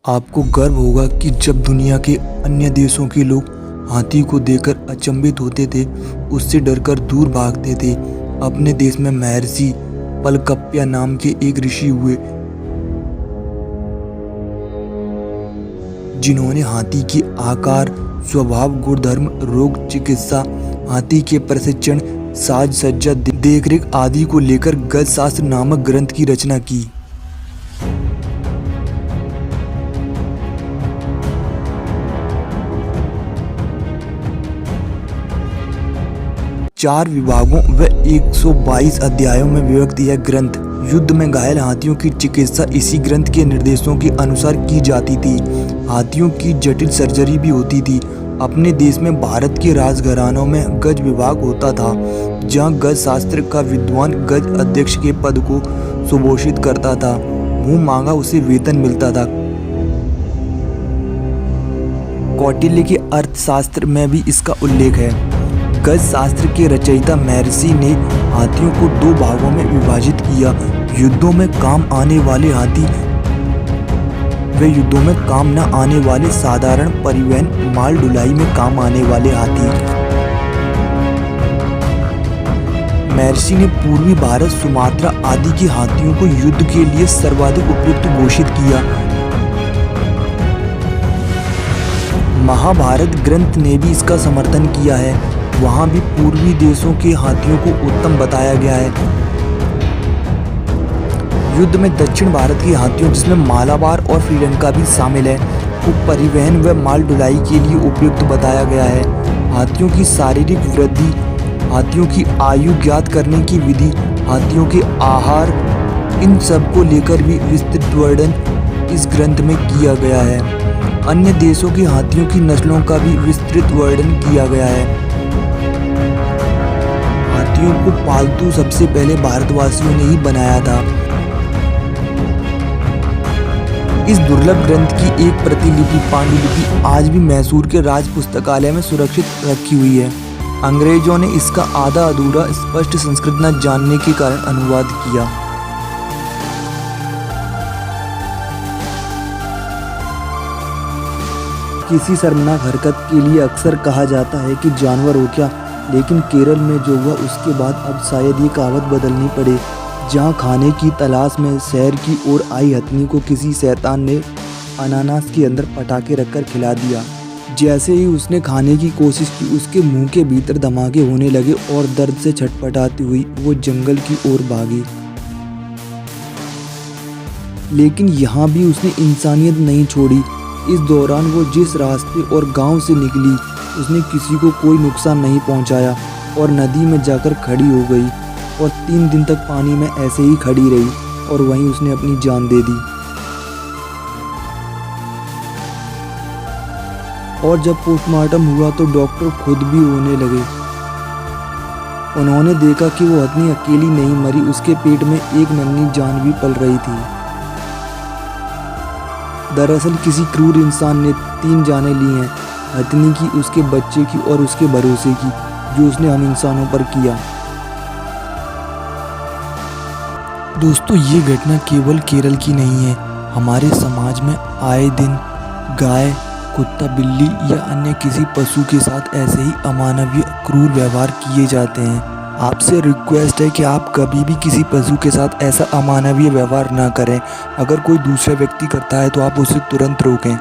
आपको गर्व होगा कि जब दुनिया के अन्य देशों के लोग हाथी को देखकर अचंभित होते थे, उससे डरकर दूर भागते थे, अपने देश में महर्षि पलकप्या नाम के एक ऋषि हुए, जिन्होंने हाथी के आकार, स्वभाव, गुणधर्म, रोग चिकित्सा, हाथी के प्रशिक्षण, साज सज्जा, देखरेख आदि को लेकर गज शास्त्र नामक ग्रंथ की रचना की। चार विभागों व 122 अध्यायों में विभक्त यह ग्रंथ युद्ध में घायल हाथियों की चिकित्सा इसी ग्रंथ के निर्देशों के अनुसार की जाती थी। हाथियों की जटिल सर्जरी भी होती थी। अपने देश में भारत के राजघरानों में गज विभाग होता था, जहां गज शास्त्र का विद्वान गज अध्यक्ष के पद को सुभूषित करता था। मुंह मांगा उसे वेतन मिलता था। कौटिल्य के अर्थशास्त्र में भी इसका उल्लेख है। गज शास्त्र के रचयिता महर्षि ने हाथियों को दो भागों में विभाजित किया, युद्धों में काम आने वाले हाथी व युद्धों में काम न आने वाले साधारण परिवहन, माल ढुलाई में काम आने वाले हाथी। महर्षि ने पूर्वी भारत, सुमात्रा आदि के हाथियों को युद्ध के लिए सर्वाधिक उपयुक्त घोषित किया। महाभारत ग्रंथ ने भी इसका समर्थन किया है। वहाँ भी पूर्वी देशों के हाथियों को उत्तम बताया गया है। युद्ध में दक्षिण भारत के हाथियों, जिसमें मालाबार और श्रीलंका भी शामिल है, को परिवहन व माल ढुलाई के लिए उपयुक्त बताया गया है। हाथियों की शारीरिक वृद्धि, हाथियों की आयु ज्ञात करने की विधि, हाथियों के आहार, इन सब को लेकर भी विस्तृत वर्णन इस ग्रंथ में किया गया है। अन्य देशों के हाथियों की नस्लों का भी विस्तृत वर्णन किया गया है। हाथियों को पालतू सबसे पहले भारतवासियों ने ही बनाया था। इस दुर्लभ ग्रंथ की एक प्रतिलिपि पांडुलिपि आज भी मैसूर के राज पुस्तकालय में सुरक्षित रखी हुई है। अंग्रेजों ने इसका आधा अधूरा स्पष्ट संस्कृत न जानने के कारण अनुवाद किया। किसी शर्मनाक हरकत के लिए अक्सर कहा जाता है कि जानवर हो क्या, लेकिन केरल में जो हुआ उसके बाद अब शायद ये कहावत बदलनी पड़े। जहाँ खाने की तलाश में शहर की ओर आई हथनी को किसी शैतान ने अनानास के अंदर पटाखे रखकर खिला दिया। जैसे ही उसने खाने की कोशिश की, उसके मुंह के भीतर धमाके होने लगे और दर्द से छटपटाती हुई वो जंगल की ओर भागी। लेकिन यहाँ भी उसने इंसानियत नहीं छोड़ी। इस दौरान वो जिस रास्ते और गांव से निकली, उसने किसी को कोई नुकसान नहीं पहुंचाया और नदी में जाकर खड़ी हो गई और 3 दिन तक पानी में ऐसे ही खड़ी रही और वहीं उसने अपनी जान दे दी। और जब पोस्टमार्टम हुआ तो डॉक्टर खुद भी रोने लगे। उन्होंने देखा कि वो हथनी अकेली नहीं मरी, उसके पेट में एक नन्ही जान भी पल रही थी। दरअसल किसी क्रूर इंसान ने 3 जानें ली हैं, हथनी की, उसके बच्चे की और उसके भरोसे की, जो उसने हम इंसानों पर किया। दोस्तों, ये घटना केवल केरल की नहीं है। हमारे समाज में आए दिन गाय, कुत्ता, बिल्ली या अन्य किसी पशु के साथ ऐसे ही अमानवीय क्रूर व्यवहार किए जाते हैं। आपसे रिक्वेस्ट है कि आप कभी भी किसी पशु के साथ ऐसा अमानवीय व्यवहार ना करें। अगर कोई दूसरा व्यक्ति करता है तो आप उसे तुरंत रोकें।